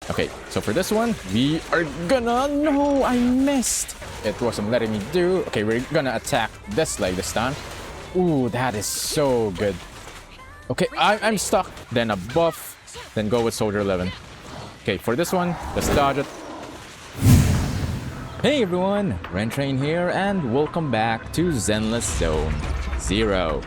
Okay, so for this one, we are gonna... No, I missed! It wasn't letting me do... Okay, we're gonna attack this leg this time. Ooh, that is so good. Okay, I'm stuck. Then a buff. Then go with Soldier 11. Okay, for this one, just dodge it. Hey everyone, RenTrain here, and welcome back to Zenless Zone 0.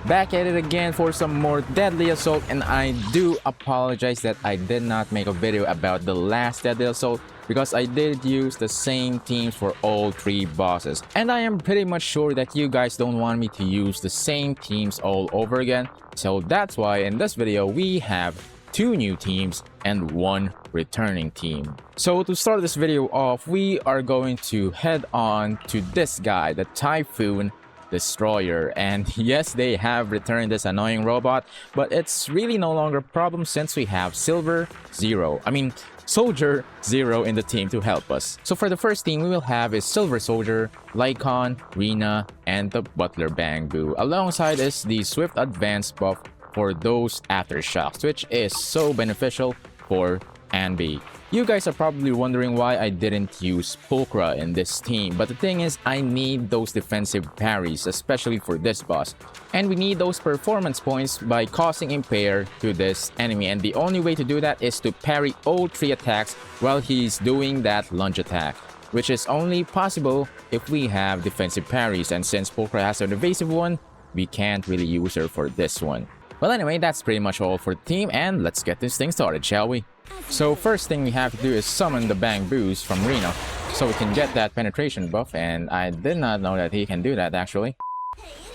Back at it again for some more Deadly Assault, and I do apologize that I did not make a video about the last Deadly Assault because I did use the same teams for all 3 bosses. And I am pretty much sure that you guys don't want me to use the same teams all over again. So that's why in this video we have 2 new teams and 1 returning team. So to start this video off, we are going to head on to this guy, the Typhon Destroyer. And yes, they have returned this annoying robot, but it's really no longer a problem since we have Soldier 0 in the team to help us. So for the first team, we will have a Silver Soldier, Lycon, Rena, and the Butler Bamboo. Alongside is the Swift Advance buff for those aftershocks, which is so beneficial for Anew. You guys are probably wondering why I didn't use Pulchra in this team, but the thing is, I need those defensive parries, especially for this boss. And we need those performance points by causing impair to this enemy, and the only way to do that is to parry all 3 attacks while he's doing that lunge attack, which is only possible if we have defensive parries, and since Pulchra has an evasive one, we can't really use her for this one. Well, anyway, that's pretty much all for the team, and let's get this thing started, shall we? So first thing we have to do is summon the Bamboos from Reno, so we can get that penetration buff, and I did not know that he can do that actually.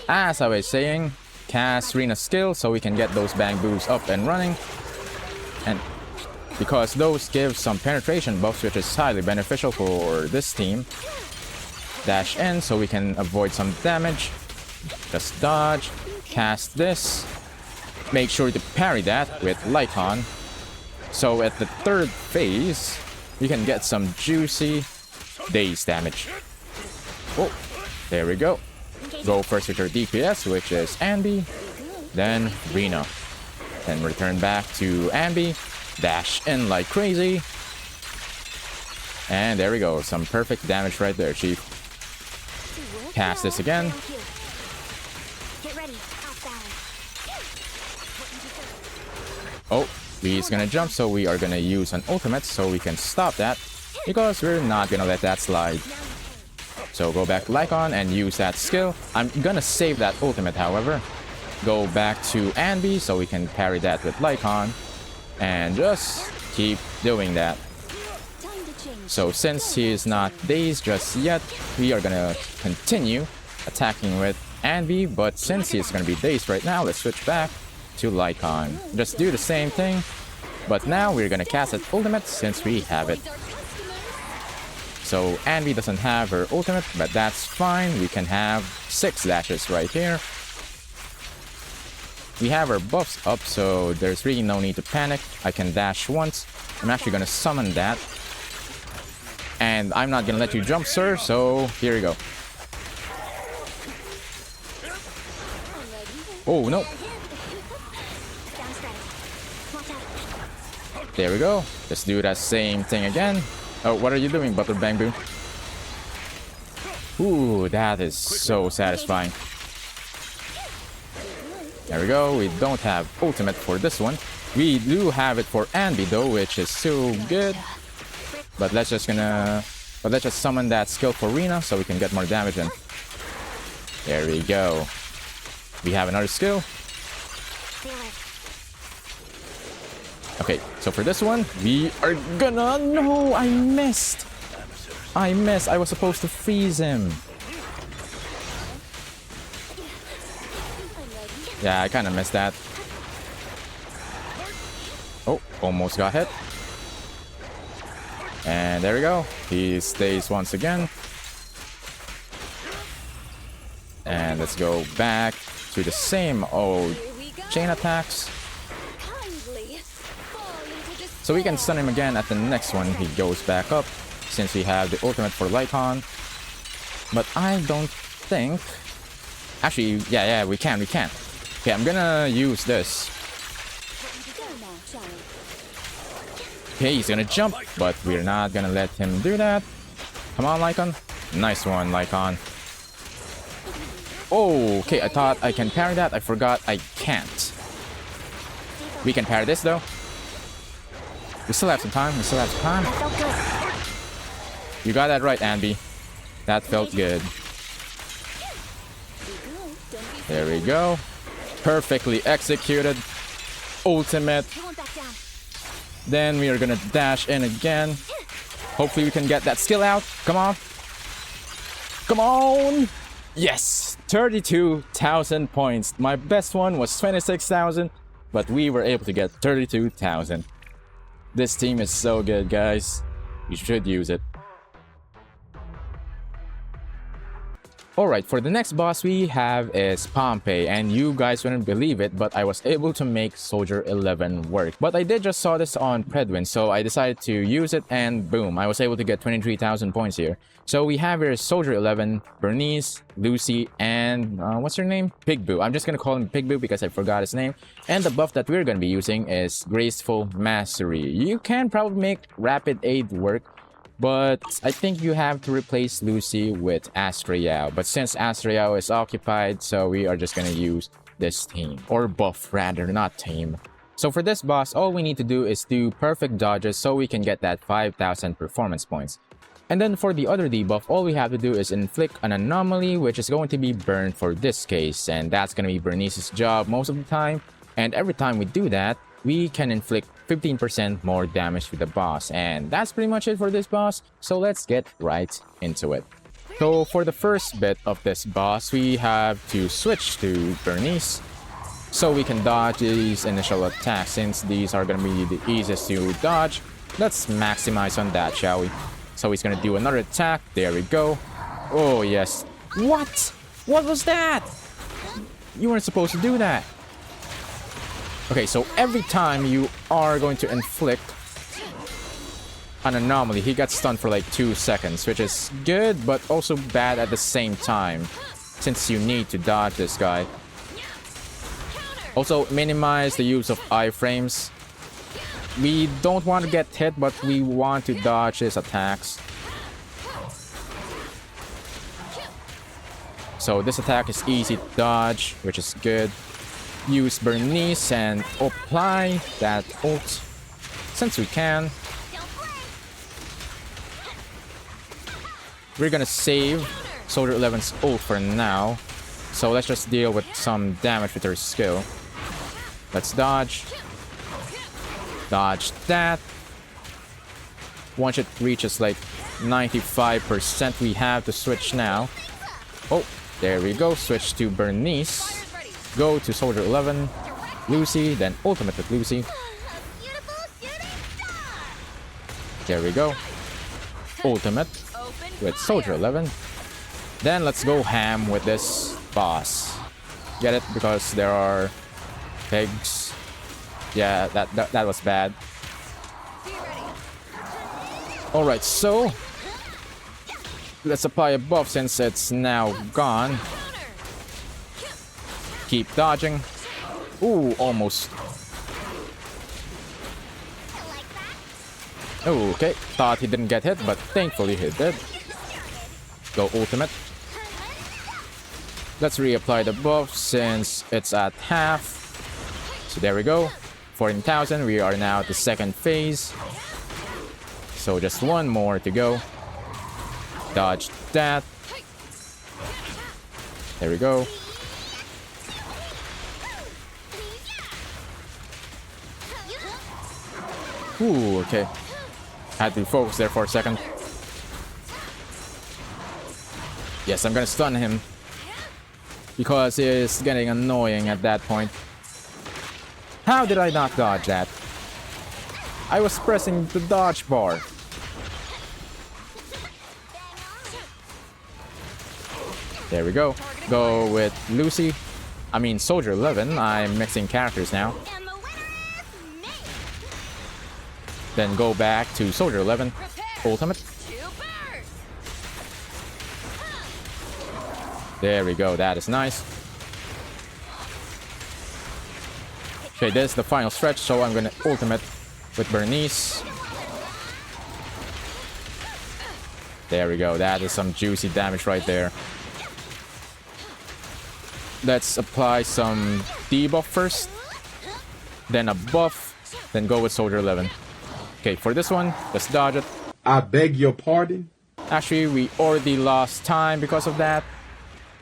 As I was saying, cast Rena's skill so we can get those Bamboos up and running, and because those give some penetration buffs, which is highly beneficial for this team. Dash in so we can avoid some damage, just dodge, cast this, make sure to parry that with Lycon. So at the 3rd phase, you can get some juicy daze damage. Oh, there we go. Go first with your DPS, which is Anew, then Reno. Then return back to Anew, dash in like crazy. And there we go, some perfect damage right there, Chief. Cast this again. Oh, he's gonna jump, so we are gonna use an ultimate so we can stop that, because we're not gonna let that slide. So go back to Lycon and use that skill. I'm gonna save that ultimate, however. Go back to Anew so we can parry that with Lycon, and just keep doing that. So since he is not dazed just yet, we are gonna continue attacking with Anew, but since he's gonna be dazed right now, let's switch back to Lycon. Just do the same thing, but now we're gonna cast it ultimate since we have it. So Anew doesn't have her ultimate, but that's fine. We can have 6 dashes right here. We have our buffs up, so there's really no need to panic. I can dash once. I'm actually gonna summon that. And I'm not gonna let you jump, sir, so here we go. Oh, no. There we go. Let's do that same thing again. Oh, what are you doing, Butler Bamboo? Ooh, that is so satisfying. There we go. We don't have ultimate for this one. We do have it for Anew though, which is so good. But let's just summon that skill for Rena so we can get more damage in. There we go. We have another skill. Okay, so for this one, we are gonna... No, I missed! I was supposed to freeze him. Yeah, I kind of missed that. Oh, almost got hit. And there we go. He stays once again. And let's go back to the same old chain attacks. So we can stun him again at the next one. He goes back up since we have the ultimate for Lycon. But I don't think... Actually, yeah, we can. Okay, I'm gonna use this. Okay, he's gonna jump, but we're not gonna let him do that. Come on, Lycon. Nice one, Lycon. Oh, okay, I thought I can parry that. I forgot I can't. We can parry this, though. We still have some time. We still have some time. You got that right, Anby. That felt good. There we go. Perfectly executed. Ultimate. Then we are gonna dash in again. Hopefully we can get that skill out. Come on. Come on. Yes. 32,000 points. My best one was 26,000, but we were able to get 32,000. This team is so good, guys. You should use it. Alright, for the next boss we have is Pompey, and you guys wouldn't believe it, but I was able to make Soldier 11 work. But I did just saw this on Predwin, so I decided to use it, and boom, I was able to get 23,000 points here. So we have here Soldier 11, Bernice, Lucy, and what's her name? Pigboo. I'm just gonna call him Pigboo because I forgot his name. And the buff that we're gonna be using is Graceful Mastery. You can probably make Rapid Aid work, but I think you have to replace Lucy with Astrayao. But since Astrayao is occupied, so we are just gonna use this team. Or buff, rather, not team. So for this boss, all we need to do is do perfect dodges so we can get that 5,000 performance points. And then for the other debuff, all we have to do is inflict an anomaly, which is going to be burned for this case. And that's gonna be Bernice's job most of the time. And every time we do that, we can inflict 15% more damage to the boss. And that's pretty much it for this boss, so let's get right into it. So for the first bit of this boss, we have to switch to Bernice so we can dodge these initial attacks. Since these are going to be the easiest to dodge, let's maximize on that, shall we? So he's going to do another attack. There we go. Oh yes. What? What was that? You weren't supposed to do that. Okay, so every time you are going to inflict an anomaly, he gets stunned for like 2 seconds, which is good, but also bad at the same time, since you need to dodge this guy. Also, minimize the use of iframes. We don't want to get hit, but we want to dodge his attacks. So this attack is easy to dodge, which is good. Use Bernice and apply that ult since we can. We're gonna save Soldier 11's ult for now, so let's just deal with some damage with her skill. Let's dodge. Dodge that. Once it reaches like 95%, we have to switch now. Oh, there we go. Switch to Bernice. Go to Soldier 11, Lucy, then ultimate with Lucy. There we go. Ultimate with Soldier 11. Then let's go ham with this boss. Get it? Because there are pigs. Yeah, that was bad. Alright, so let's apply a buff since it's now gone. Keep dodging. Ooh, almost. Oh, okay. Thought he didn't get hit, but thankfully he did. Go ultimate. Let's reapply the buff since it's at half. So there we go. 14,000. We are now at the second phase. So just one more to go. Dodge that. There we go. Ooh, okay. Had to focus there for a second. Yes, I'm gonna stun him, because it's getting annoying at that point. How did I not dodge that? I was pressing the dodge bar. There we go. Go with Lucy. I mean Soldier 11. I'm mixing characters now. Then go back to Soldier 11. Ultimate. There we go. That is nice. Okay, this is the final stretch, so I'm gonna ultimate with Bernice. There we go. That is some juicy damage right there. Let's apply some debuff first. Then a buff. Then go with Soldier 11. Okay, for this one, let's dodge it. I beg your pardon? Actually, we already lost time because of that.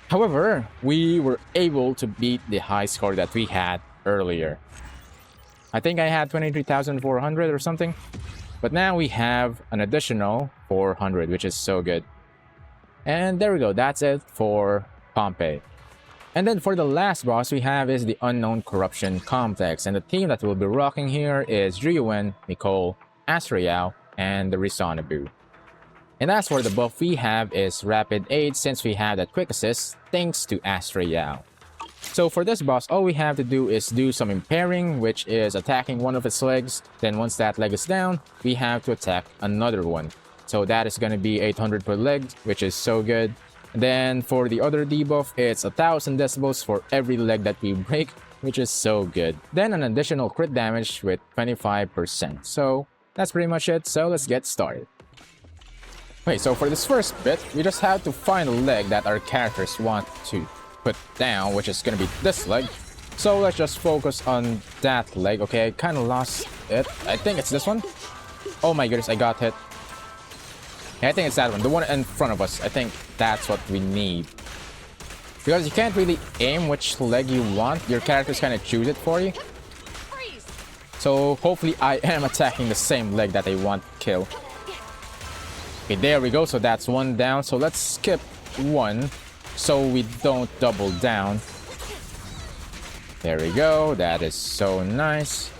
However, we were able to beat the high score that we had earlier. I think I had 23,400 or something. But now we have an additional 400, which is so good. And there we go. That's it for Pompey. And then for the last boss we have is the Unknown Corruption Complex. And the team that we'll be rocking here is Ryuwen, Nicole, Asriel, and the Risanabu. And as for the buff we have is Rapid Aid, since we have that Quick Assist thanks to Asriel. So for this boss, all we have to do is do some impairing, which is attacking one of its legs. Then once that leg is down, we have to attack another one. So that is going to be 800 per leg, which is so good. Then for the other debuff, it's 1000 decibels for every leg that we break, which is so good. Then an additional crit damage with 25%. So that's pretty much it. So let's get started. Okay, so for this first bit, we just have to find a leg that our characters want to put down, which is gonna be this leg. So let's just focus on that leg. Okay, I kind of lost it. I think it's this one. Oh my goodness, I got hit. Yeah, I think it's that one, the one in front of us. I think that's what we need, because you can't really aim which leg you want. Your characters kind of choose it for you. So hopefully I am attacking the same leg that I want to kill. Okay, there we go. So that's one down. So let's skip one so we don't double down. There we go. That is so nice.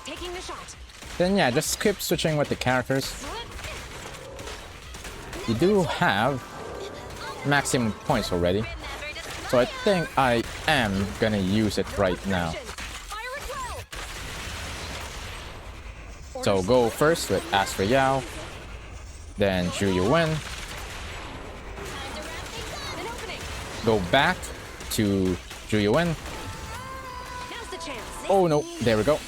Taking the shot. Then yeah, just keep switching with the characters. You do have maximum points already, so I think I am gonna use it right now. So go first with Asriel, then Ryuwen. Go back to Ryuwen. Oh no, there we go.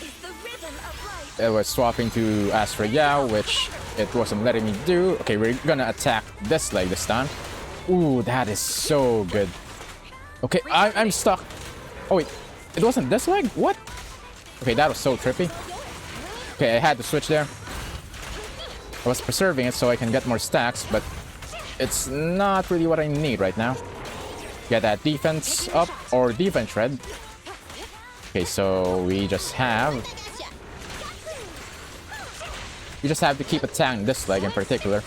It was swapping to Asriel, which it wasn't letting me do. Okay, we're gonna attack this leg this time. Ooh, that is so good. Okay, I'm stuck. Oh wait, it wasn't this leg? What? Okay, that was so trippy. Okay, I had to switch there. I was preserving it so I can get more stacks, but it's not really what I need right now. Get that defense up, or defense shred. Okay, so we just have to keep attacking this leg in particular.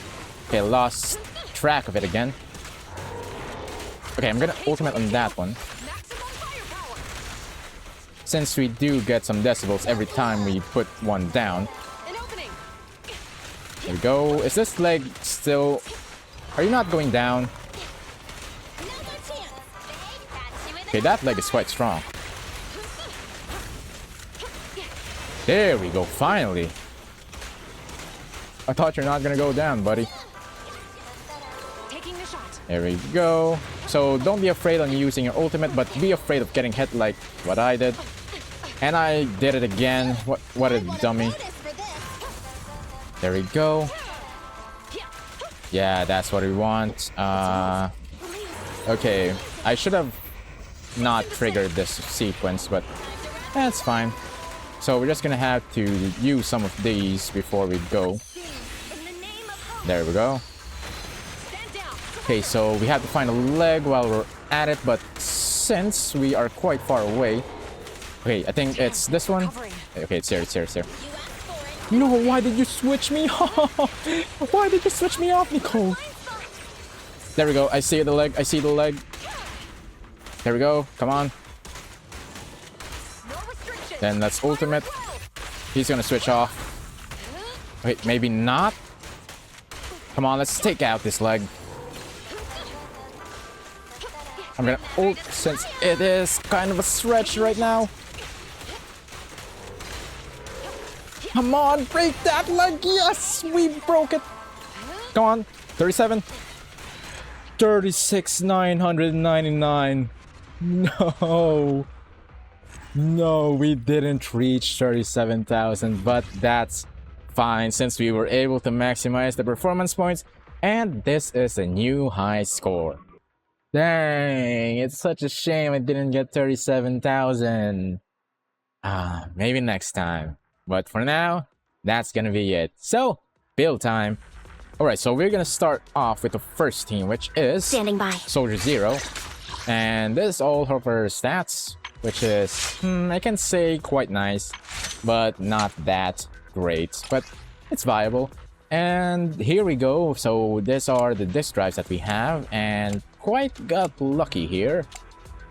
Okay, lost track of it again. Okay, I'm gonna ultimate on that one, since we do get some decibels every time we put one down. There we go. Is this leg still... Are you not going down? Okay, that leg is quite strong. There we go, finally. I thought you're not gonna go down, buddy. There we go. So don't be afraid on using your ultimate, but be afraid of getting hit like what I did. And I did it again. What a dummy. There we go. Yeah, that's what we want. Okay, I should have not triggered this sequence, but that's fine. So we're just gonna have to use some of these before we go. There we go. Okay, so we have to find a leg while we're at it, but since we are quite far away... Okay, I think it's this one. Okay, it's here, it's here, it's here. No, why did you switch me off? Why did you switch me off, Nicole? There we go, I see the leg, I see the leg. There we go, come on. Then let's ultimate. He's gonna switch off. Wait, maybe not? Come on, let's take out this leg. I'm gonna ult since it is kind of a stretch right now. Come on, break that leg. Yes, we broke it. Come on, 37. 36,999. No. No, we didn't reach 37,000, but that's fine since we were able to maximize the performance points, and this is a new high score. Dang, it's such a shame I didn't get 37,000. Maybe next time. But for now, that's gonna be it. So, build time. Alright, so we're gonna start off with the first team, which is Standing by. Soldier Zero. And this is all of her stats, which is, I can say quite nice, but not that great. But it's viable. And here we go. So these are the disk drives that we have, and quite got lucky here.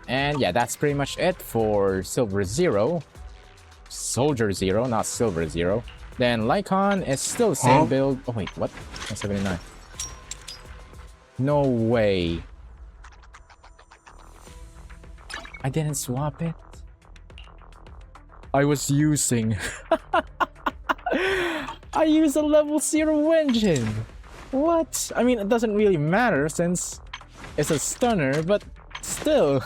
And yeah, that's pretty much it for Silver Zero. Soldier Zero, not Silver Zero. Then Lycon is still the same build. Oh wait, what? 179. No way. I didn't swap it. I was using... I used a level 0 engine. What? I mean, it doesn't really matter since it's a stunner, but still.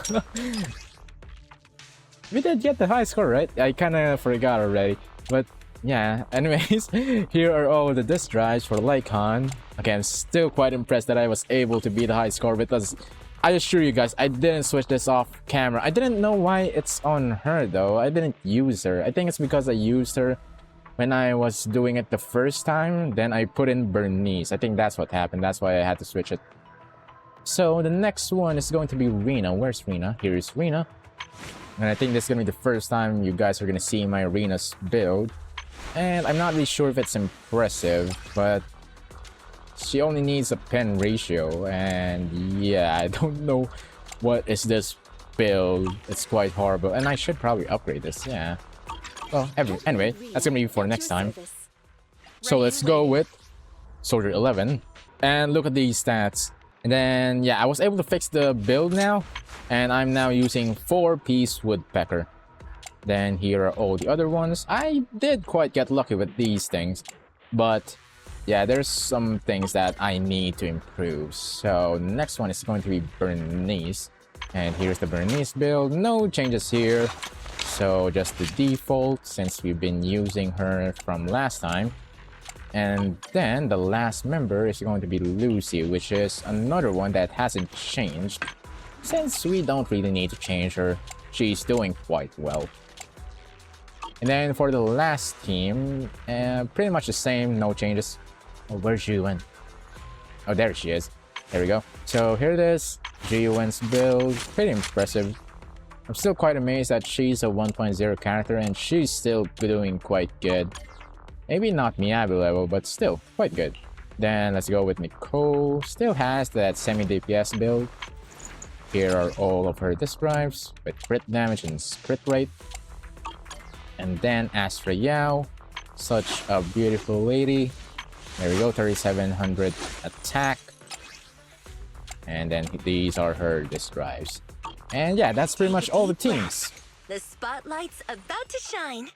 We did get the high score, right? I kinda forgot already. But yeah, anyways, here are all the disk drives for Lycon. Okay, I'm still quite impressed that I was able to beat the high score because I assure you guys, I didn't switch this off camera. I didn't know why it's on her though. I didn't use her. I think it's because I used her when I was doing it the first time. Then I put in Bernice. I think that's what happened. That's why I had to switch it. So the next one is going to be Rena. Where's Rena? Here is Rena. And I think this is going to be the first time you guys are going to see my Rena's build. And I'm not really sure if it's impressive, but she only needs a pen ratio. And yeah, I don't know what is this build. It's quite horrible. And I should probably upgrade this, yeah. Well, anyway, that's going to be for next time. So let's go with Soldier 11. And look at these stats. And then, yeah, I was able to fix the build now. And I'm now using 4-piece woodpecker. Then here are all the other ones. I did quite get lucky with these things. But yeah, there's some things that I need to improve. So the next one is going to be Bernice. And here's the Bernice build. No changes here. So just the default since we've been using her from last time. And then the last member is going to be Lucy, which is another one that hasn't changed. Since we don't really need to change her, she's doing quite well. And then for the last team, pretty much the same, no changes. Oh, where's Juan? Oh, there she is. There we go. So here it is, Juan's build, pretty impressive. I'm still quite amazed that she's a 1.0 character and she's still doing quite good. Maybe not Miyabi level, but still quite good. Then let's go with Nicole. Still has that semi-DPS build. Here are all of her disk drives with crit damage and crit rate. And then Astra Yao, such a beautiful lady. There we go, 3700 attack. And then these are her disk drives. And yeah, that's pretty much all the teams. The spotlight's about to shine.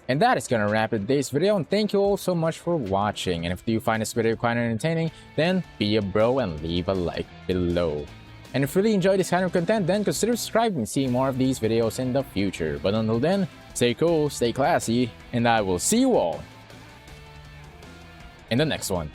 And that is gonna wrap today's video, and thank you all so much for watching. And if you find this video quite entertaining, then be a bro and leave a like below. And if you really enjoy this kind of content, then consider subscribing to see more of these videos in the future. But until then, stay cool, stay classy, and I will see you all in the next one.